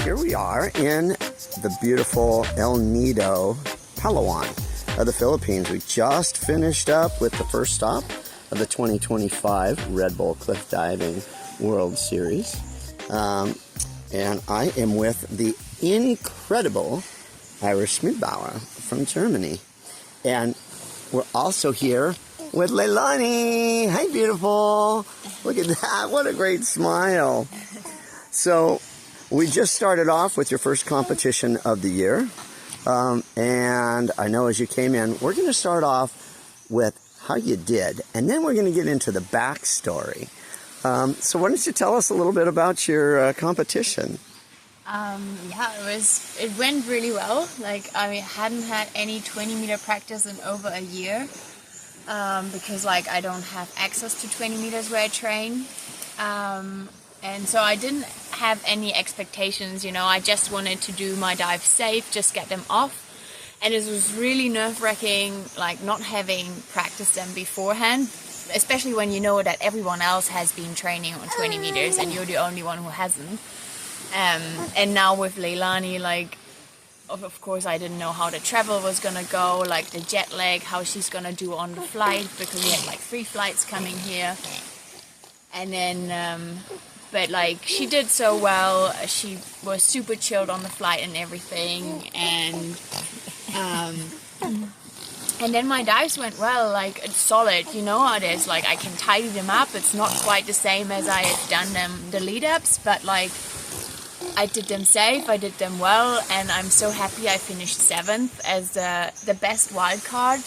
here we are in the beautiful El Nido, Palawan of the Philippines. We just finished up with the first stop of the 2025 Red Bull Cliff Diving World Series. And I am with the incredible Irish Schmidbauer from Germany. And we're also here with Leilani. Hi, beautiful. Look at that. What a great smile. So we just started off with your first competition of the year. And I know as you came in, we're going to start off with how you did. And then we're going to get into the backstory. So why don't you tell us a little bit about your competition? It went really well. I hadn't had any 20-meter practice in over a year. Because I don't have access to 20 meters where I train. And so I didn't have any expectations, I just wanted to do my dive safe, just get them off. And it was really nerve-wracking, not having practiced them beforehand, especially when you know that everyone else has been training on 20 meters and you're the only one who hasn't. And now with Leilani, of course I didn't know how the travel was gonna go, the jet lag, how she's gonna do on the flight, because we had 3 flights coming here. And then, but she did so well. She was super chilled on the flight and everything. And then my dives went well, it's solid, how it is. I can tidy them up. It's not quite the same as I had done them, the lead-ups, but I did them safe, I did them well, and I'm so happy I finished 7th as the best wild card.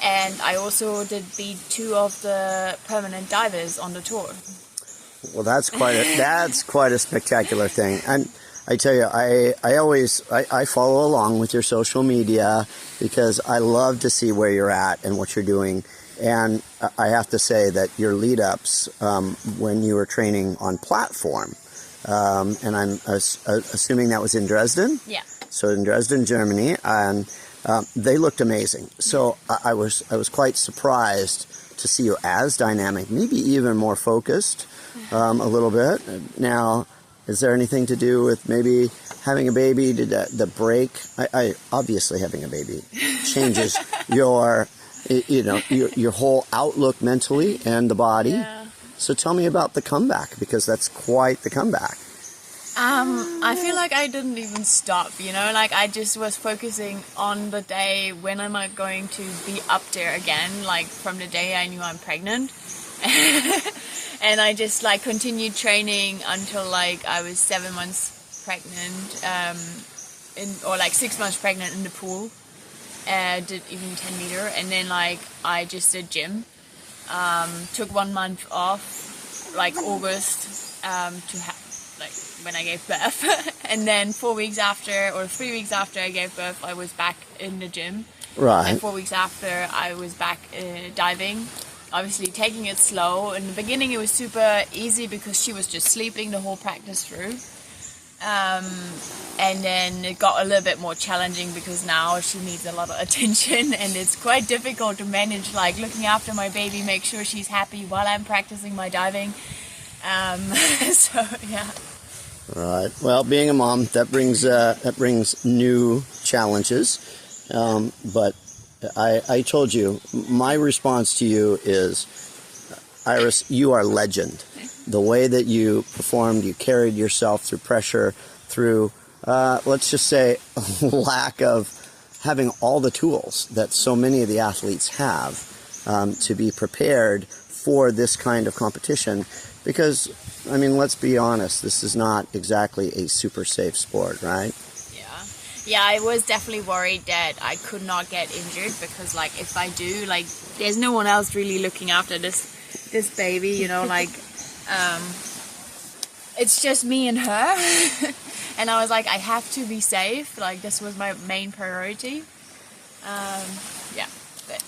And I also did beat 2 of the permanent divers on the tour. Well, that's quite a spectacular thing. And I tell you, I follow along with your social media because I love to see where you're at and what you're doing. And I have to say that your lead-ups, when you were training on platform, and I'm assuming that was in Dresden? Yeah. So in Dresden, Germany, and they looked amazing. So I was quite surprised to see you as dynamic, maybe even more focused a little bit. Now, is there anything to do with maybe having a baby? Did the break? I obviously having a baby changes your whole outlook mentally and the body. Yeah. So tell me about the comeback, because that's quite the comeback. I feel like I didn't even stop, I just was focusing on the day when am I going to be up there again, from the day I knew I'm pregnant. And I just continued training until I was 7 months pregnant, or 6 months pregnant in the pool. Did even 10 meter, and then I just did gym. Took 1 month off, August, to have when I gave birth. And then 4 weeks after, or 3 weeks after I gave birth, I was back in the gym. Right. And 4 weeks after, I was back diving. Obviously taking it slow. In the beginning it was super easy because she was just sleeping the whole practice through. And then it got a little bit more challenging because now she needs a lot of attention, and it's quite difficult to manage looking after my baby, make sure she's happy while I'm practicing my diving. So yeah. Right. Well, being a mom, that brings new challenges. But I told you, my response to you is, Iris, you are legend. The way that you performed, you carried yourself through pressure, through, let's just say, lack of having all the tools that so many of the athletes have to be prepared for this kind of competition. Because, let's be honest, this is not exactly a super safe sport, right? Yeah, I was definitely worried that I could not get injured because, if I do, there's no one else really looking after this baby, it's just me and her. And I was I have to be safe. This was my main priority. But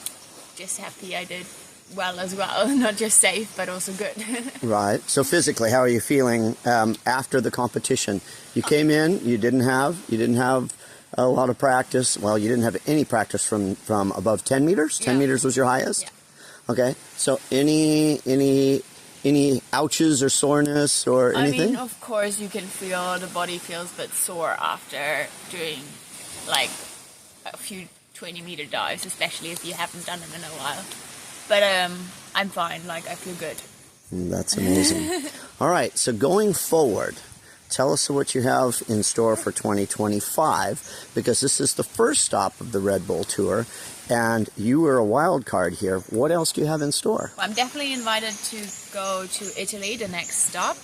just happy I did well as well. Not just safe, but also good. Right. So physically, how are you feeling after the competition? You came in, you didn't have a lot of practice. Well, you didn't have any practice from above 10 meters. 10 meters was your highest? Yeah. Okay. So any any ouches or soreness or anything? I mean, of course, you can feel the body feels a bit sore after doing like a few 20-meter dives, especially if you haven't done them in a while. But I'm fine. Like, I feel good. That's amazing. All right, so going forward, tell us what you have in store for 2025, because this is the first stop of the Red Bull Tour, and you were a wild card here. What else do you have in store? Well, I'm definitely invited to go to Italy, the next stop,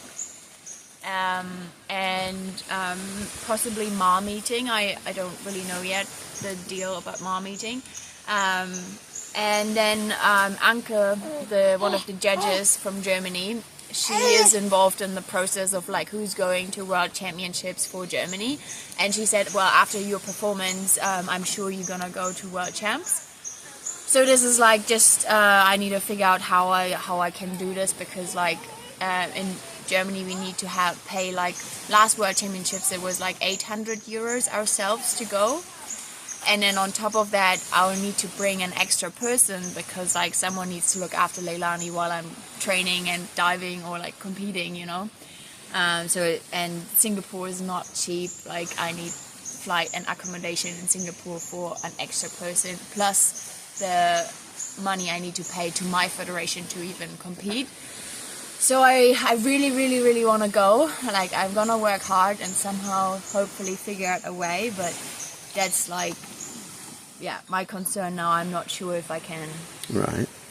and possibly Mar meeting. I don't really know yet the deal about Mar meeting. And then Anke, one of the judges from Germany, she is involved in the process of like who's going to World Championships for Germany, and she said, well, after your performance, I'm sure you're gonna go to World Champs. So this is like just I need to figure out how I can do this, because like in Germany we need to pay, like last World Championships it was like 800 euros ourselves to go. And then on top of that, I'll need to bring an extra person, because like someone needs to look after Leilani while I'm training and diving or like competing, you know. And Singapore is not cheap. Like I need flight and accommodation in Singapore for an extra person, plus the money I need to pay to my federation to even compete. So I really, really, really want to go. Like I'm gonna work hard and somehow hopefully figure out a way, but that's like, yeah, my concern now. I'm not sure if I can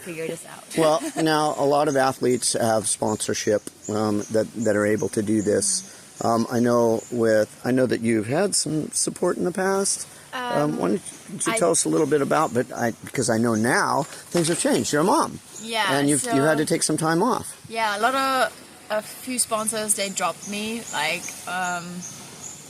figure this out. Well, now a lot of athletes have sponsorship that are able to do this. I know that you've had some support in the past. Why don't you tell us a little bit about? Because I know now things have changed. You're a mom, and you had to take some time off. Yeah, a few sponsors, they dropped me, like.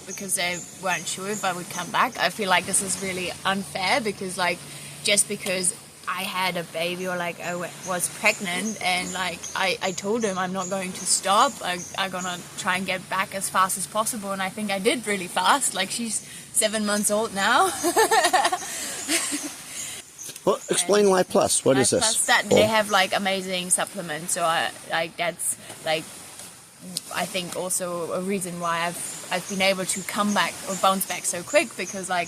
Because they weren't sure if I would come back. I feel like this is really unfair, because like just because I had a baby or like I was pregnant and like I told him I'm not going to stop, I'm gonna try and get back as fast as possible, and I think I did really fast. Like she's 7 months old now. Well, explain Life Plus. What is this? Plus that they have like amazing supplements, so that's like I think also a reason why I've been able to come back or bounce back so quick, because like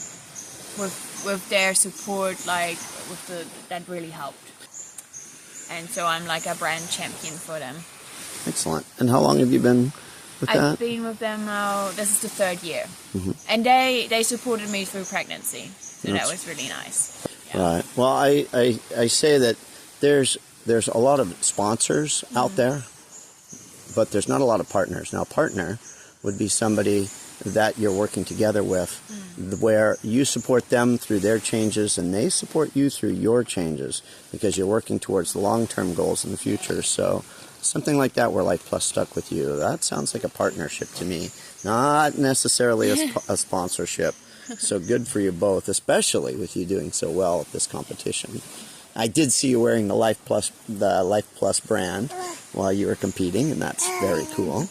with their support, like that really helped, and so I'm like a brand champion for them. Excellent. And how long have you been with that? I've been with them now. This is the 3rd year, and they supported me through pregnancy, so that was really nice. Yeah. Right. Well, I say that there's a lot of sponsors out there, but there's not a lot of partners. Now, a partner would be somebody that you're working together with, where you support them through their changes and they support you through your changes, because you're working towards the long-term goals in the future. So something like that where Life Plus stuck with you, that sounds like a partnership to me, not necessarily a sponsorship. So good for you both, especially with you doing so well at this competition. I did see you wearing the Life Plus brand while you were competing, and that's very cool.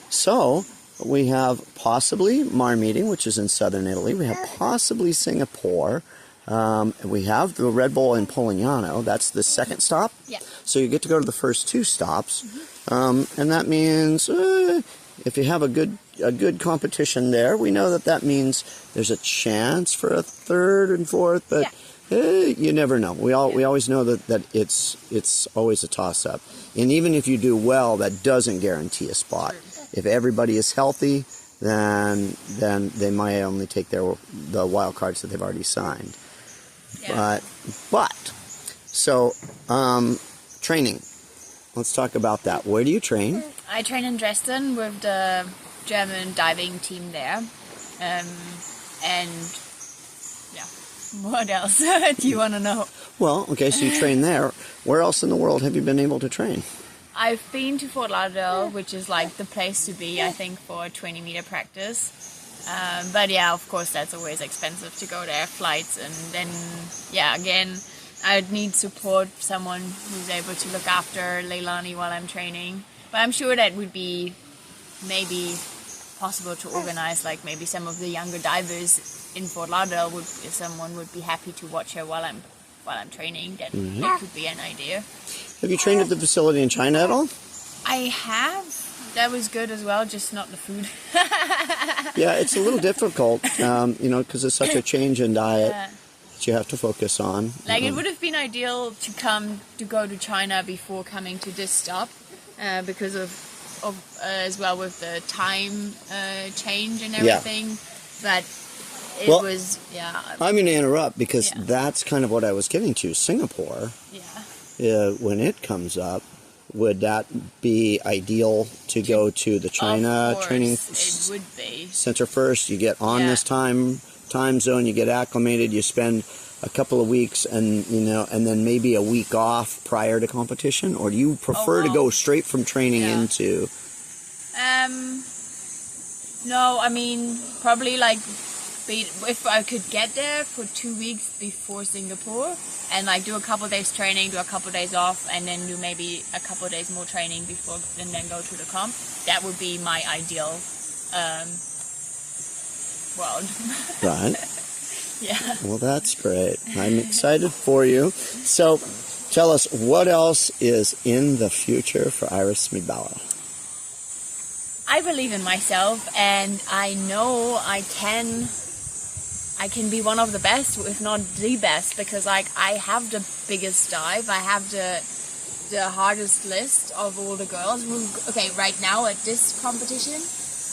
So we have possibly Mar meeting, which is in southern Italy. We have possibly Singapore. We have the Red Bull in Polignano. That's the 2nd stop. Yeah. So you get to go to the first 2 stops, and that means if you have a good competition there, we know that means there's a chance for a 3rd and 4th, but. You never know. We always know that it's always a toss-up. And even if you do well, that doesn't guarantee a spot. If everybody is healthy, then they might only take the wild cards that they've already signed. Yeah. So training. Let's talk about that. Where do you train? I train in Dresden with the German diving team there, and. What else do you want to know? Well, okay, so you train there. Where else in the world have you been able to train? I've been to Fort Lauderdale, which is like the place to be, I think, for 20-meter practice. But yeah, of course, that's always expensive to go there, flights, and then, yeah, again, I'd need support, someone who's able to look after Leilani while I'm training. But I'm sure that would be maybe possible to organize, like maybe some of the younger divers in Fort Lauderdale, if someone would be happy to watch her while I'm training, that could be an idea. Have you trained at the facility in China at all? I have. That was good as well, just not the food. Yeah, it's a little difficult, because it's such a change in diet that you have to focus on. Like, it would have been ideal to go to China before coming to this stop, because of as well with the time change and everything. But it was, I'm going to interrupt because Yeah. that's kind of what I was getting to. Singapore, when it comes up, would that be ideal to go to the China Of course, training it would be. center first? You get on this time zone, you get acclimated, you spend a couple of weeks and then maybe a week off prior to competition, or do you prefer to go straight from training into? No, I mean, probably like if I could get there for 2 weeks before Singapore and like do a couple of days training, do a couple of days off, and then do maybe a couple of days more training before and then go to the comp, that would be my ideal world. Right. Yeah. Well, that's great. I'm excited for you. So tell us, what else is in the future for Iris Schmidbauer? I believe in myself, and I know I can be one of the best, if not the best, because like I have the biggest dive, I have the hardest list of all the girls. Okay, right now at this competition,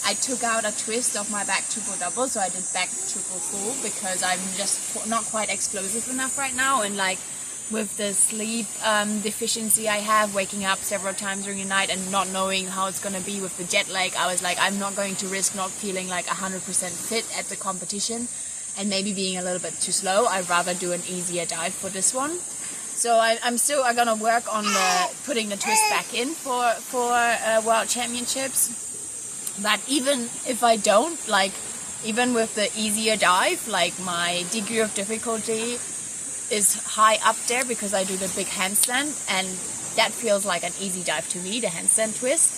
I took out a twist of my back triple double, so I did back triple full because I'm just not quite explosive enough right now, and like with the sleep deficiency I have, waking up several times during the night and not knowing how it's going to be with the jet lag, I was like, I'm not going to risk not feeling like 100% fit at the competition and maybe being a little bit too slow. I'd rather do an easier dive for this one. So I'm going to work on putting the twist back in for World Championships. But even if I don't, like even with the easier dive, like my degree of difficulty is high up there because I do the big handstand, and that feels like an easy dive to me, the handstand twist.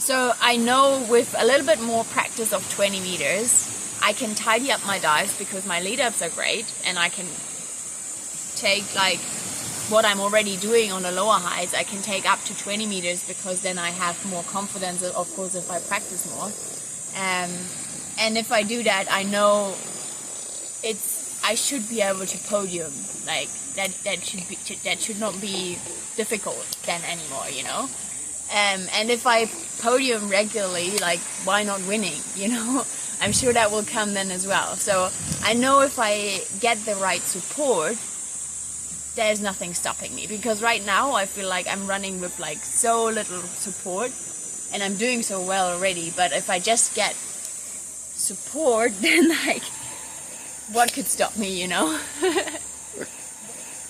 So I know with a little bit more practice of 20 meters, I can tidy up my dives because my lead ups are great, and I can take like what I'm already doing on the lower heights, I can take up to 20 meters because then I have more confidence, of course, if I practice more. And if I do that, I know I should be able to podium. Like that should not be difficult then anymore, you know. And if I podium regularly, like why not winning, you know? I'm sure that will come then as well. So I know if I get the right support, there's nothing stopping me, because right now I feel like I'm running with like so little support and I'm doing so well already. But if I just get support, then like what could stop me, you know?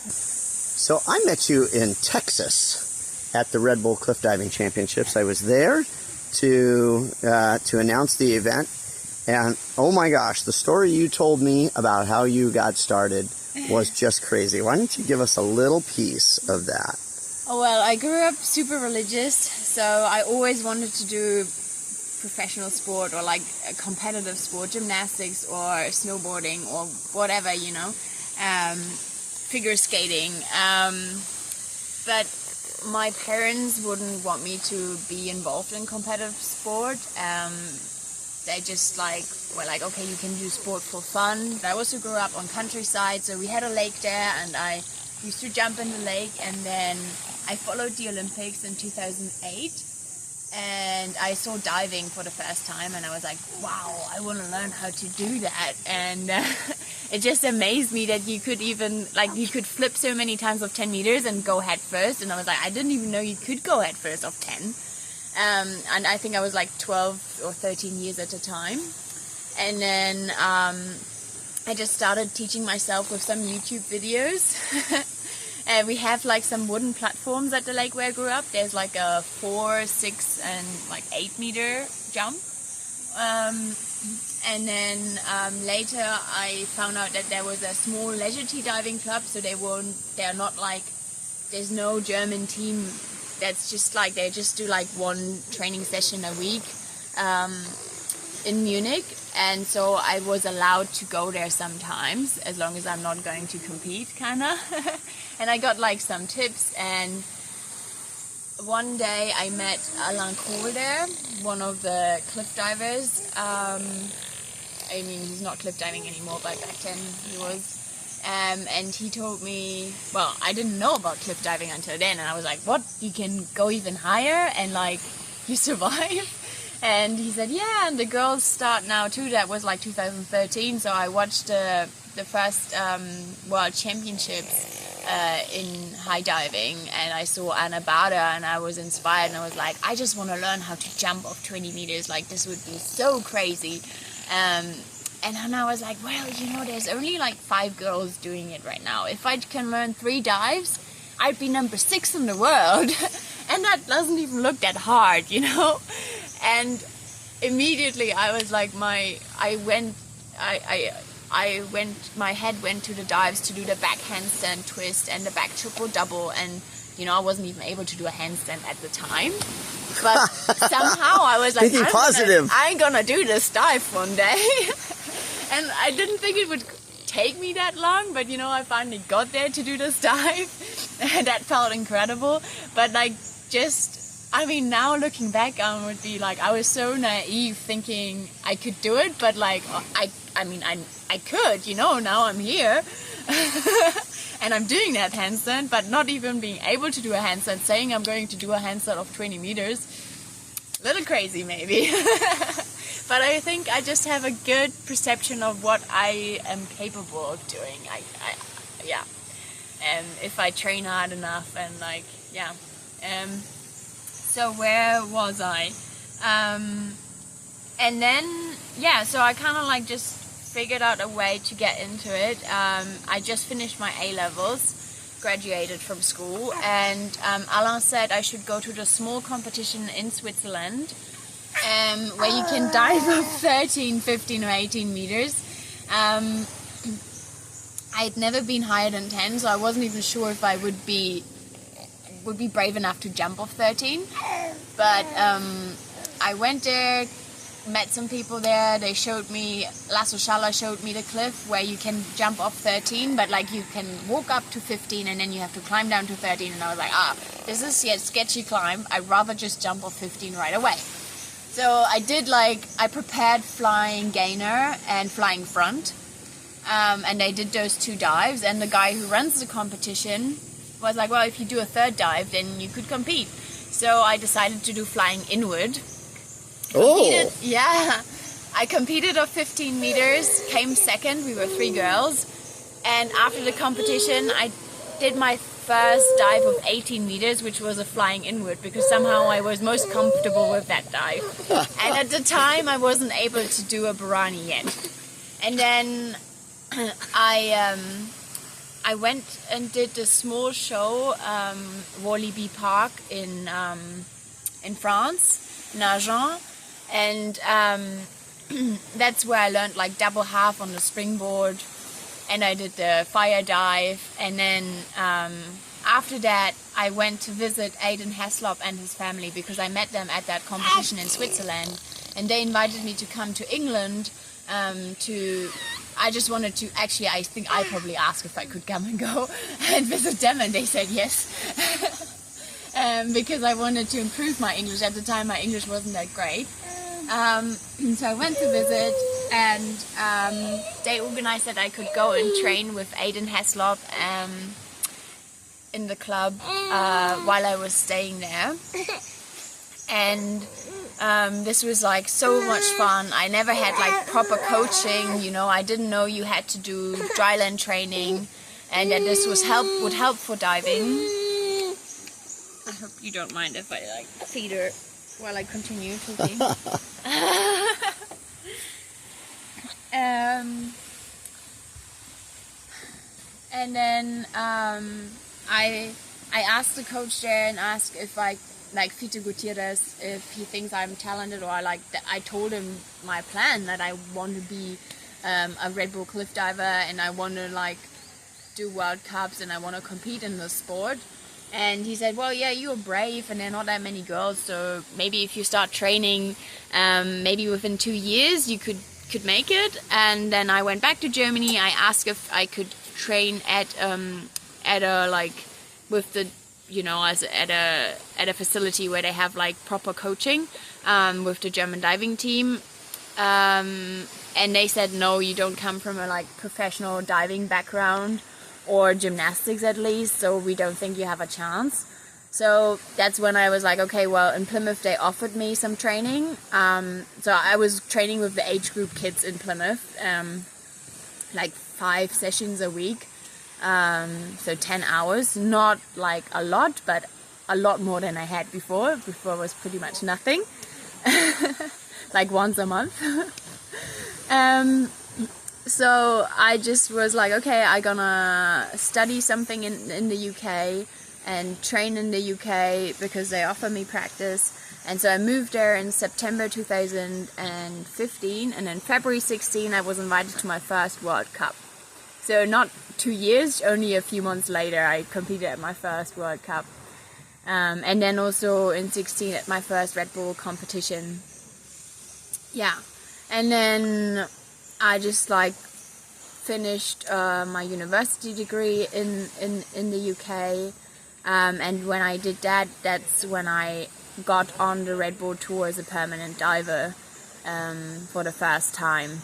So I met you in Texas at the Red Bull Cliff Diving Championships. I was there to announce the event, and oh my gosh, the story you told me about how you got started was just crazy. Why don't you give us a little piece of that? Oh, well, I grew up super religious, so I always wanted to do professional sport or like a competitive sport, gymnastics or snowboarding or whatever, you know, figure skating. But my parents wouldn't want me to be involved in competitive sport. They just were like, okay, you can do sport for fun. I also grew up on countryside, so we had a lake there, and I used to jump in the lake. And then I followed the Olympics in 2008, and I saw diving for the first time, and I was like, wow, I want to learn how to do that. And it just amazed me that you could even, you could flip so many times of 10 meters and go head first. And I was like, I didn't even know you could go head first of 10. And I think I was like 12 or 13 years at a time. And then I just started teaching myself with some YouTube videos. And we have like some wooden platforms at the lake where I grew up. There's like a 4, 6, and like 8 meter jump. And then later I found out that there was a small leisure tea diving club. So they're not like, there's no German team. That's just like, they just do like one training session a week. in Munich, and so I was allowed to go there sometimes, as long as I'm not going to compete, kinda. And I got like some tips, and one day I met Alain Kohl there, one of the cliff divers. I mean, he's not cliff diving anymore, but back then he was. And he told me, well, I didn't know about cliff diving until then, and I was like, what? You can go even higher and like you survive? And he said, yeah, and the girls start now too. That was like 2013, so I watched the first World Championships in high diving, and I saw Anna Bader, and I was inspired, and I was like, I just want to learn how to jump off 20 meters. Like, this would be so crazy. And then I was like, well, you know, there's only like 5 girls doing it right now. If I can learn 3 dives, I'd be number 6 in the world. And that doesn't even look that hard, you know? And immediately I was like, my head went to the dives to do the back handstand twist and the back triple double, and you know, I wasn't even able to do a handstand at the time, but somehow I was like, I'm gonna do this dive one day. And I didn't think it would take me that long, but you know, I finally got there to do this dive, and that felt incredible. But like, I mean, now looking back, I would be like, I was so naive thinking I could do it, but like, I mean, I could, you know, now I'm here. And I'm doing that handstand, but not even being able to do a handstand, saying I'm going to do a handstand of 20 meters. A little crazy, maybe. But I think I just have a good perception of what I am capable of doing. Yeah. And if I train hard enough, and like, yeah. So where was I? And then, yeah, so I kind of like just figured out a way to get into it. I just finished my A-levels, graduated from school, and Alain said I should go to the small competition in Switzerland, where you can dive up 13, 15 or 18 meters. I'd never been higher than 10, so I wasn't even sure if I would be brave enough to jump off 13. But I went there, met some people there. They showed me, Lasso Shala showed me the cliff where you can jump off 13, but like you can walk up to 15 and then you have to climb down to 13. And I was like, this is a sketchy climb. I'd rather just jump off 15 right away. So I prepared flying gainer and flying front. And I did those 2 dives, and the guy who runs the competition was like, well, if you do a 3rd dive, then you could compete. So I decided to do flying inward. Yeah, I competed of 15 meters, came 2nd. We were 3 girls, and after the competition I did my first dive of 18 meters, which was a flying inward, because somehow I was most comfortable with that dive. And at the time I wasn't able to do a Barani yet. And then I went and did a small show, Walibi Park in France, in Agen, and that's where I learned like double half on the springboard, and I did the fire dive, and then after that I went to visit Aiden Heslop and his family, because I met them at that competition in Switzerland, and they invited me to come to England I just wanted to, actually I think I probably asked if I could come and go and visit them, and they said yes. Because I wanted to improve my English. At the time my English wasn't that great. So I went to visit, and they organized that I could go and train with Aiden Heslop in the club while I was staying there. And this was like so much fun. I never had like proper coaching, you know. I didn't know you had to do dryland training, and that this would help for diving. I hope you don't mind if I like feed her while I continue talking. And then I asked the coach there and asked if I like Fito Gutierrez, if he thinks I'm talented, or I told him my plan, that I want to be a Red Bull cliff diver, and I want to like do World Cups, and I want to compete in the sport. And he said, well, yeah, you're brave and there are not that many girls, so maybe if you start training, maybe within 2 years you could make it. And then I went back to Germany. I asked if I could train at a like with the at a facility where they have like proper coaching with the German diving team. And they said, no, you don't come from a like professional diving background or gymnastics at least, so we don't think you have a chance. So that's when I was like, okay, well, in Plymouth they offered me some training. So I was training with the age group kids in Plymouth, like 5 sessions a week. So 10 hours, not like a lot, but a lot more than I had before. Before was pretty much nothing, like once a month. So I just was like, okay, I'm gonna study something in the UK and train in the UK because they offer me practice. And so I moved there in September 2015, and in February 16 I was invited to my first World Cup. So not 2 years, only a few months later I competed at my first World Cup. And then also in 16 at my first Red Bull competition. Yeah. And then I just like finished my university degree in the UK. And when I did that, that's when I got on the Red Bull Tour as a permanent diver for the first time.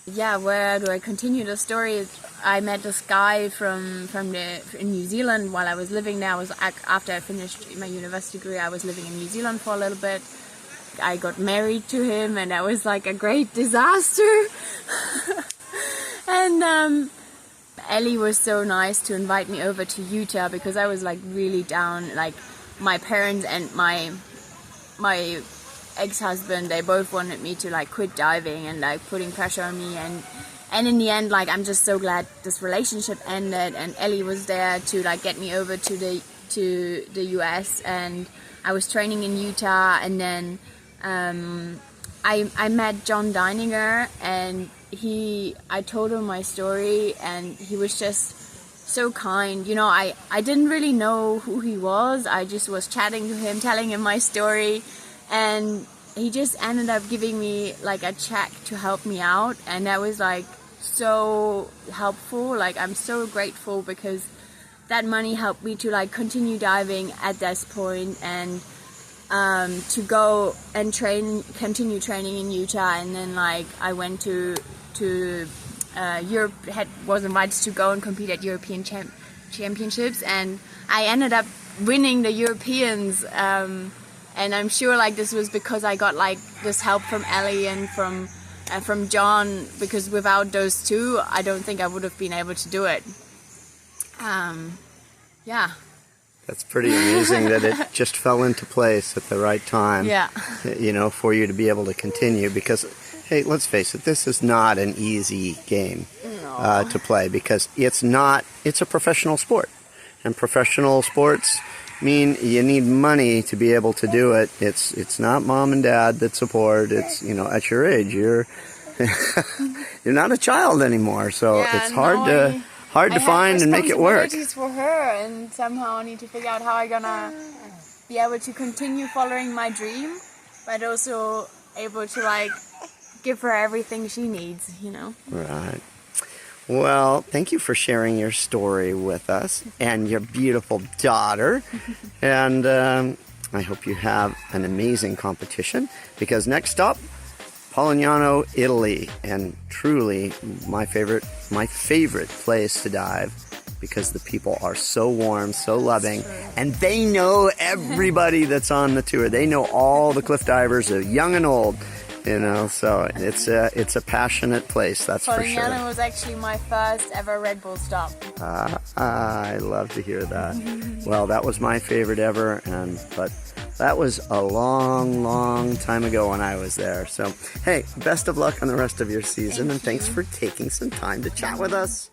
Yeah, where do I continue the story? I met this guy in New Zealand while I was living there. After I finished my university degree, I was living in New Zealand for a little bit. I got married to him, and that was like a great disaster. And Ellie was so nice to invite me over to Utah because I was like really down. Like my parents and my ex-husband, they both wanted me to like quit diving and like putting pressure on me, and in the end, like I'm just so glad this relationship ended, and Ellie was there to like get me over to the US, and I was training in Utah. And then I met John Deininger, and I told him my story, and he was just so kind. You know, I didn't really know who he was. I just was chatting to him, telling him my story, and he just ended up giving me like a check to help me out, and that was like so helpful. Like I'm so grateful because that money helped me to like continue diving at this point, and to go and continue training in Utah. And then like I went to Europe, was invited to go and compete at European championships, and I ended up winning the Europeans. And I'm sure like this was because I got like this help from Ellie and from John, because without those two, I don't think I would have been able to do it. Yeah. That's pretty amazing that it just fell into place at the right time. Yeah. You know, for you to be able to continue, because, hey, let's face it, this is not an easy game to play, because it's a professional sport, and professional sports mean you need money to be able to do it. It's not mom and dad that support. It's, you know, at your age, you're not a child anymore, so it's hard to find and make it work. I have responsibilities for her, and somehow I need to figure out how I'm gonna be able to continue following my dream, but also able to like give her everything she needs, you know. Right. Well, thank you for sharing your story with us and your beautiful daughter. And I hope you have an amazing competition, because next up, Polignano, Italy, and truly my favorite place to dive, because the people are so warm, so loving, and they know everybody that's on the tour. They know all the cliff divers, young and old. You know, so it's a passionate place, that's for sure. Polignano was actually my first ever Red Bull stop. I love to hear that. Well, that was my favorite ever, but that was a long, long time ago when I was there. So, hey, best of luck on the rest of your season, and thanks for taking some time to chat with us.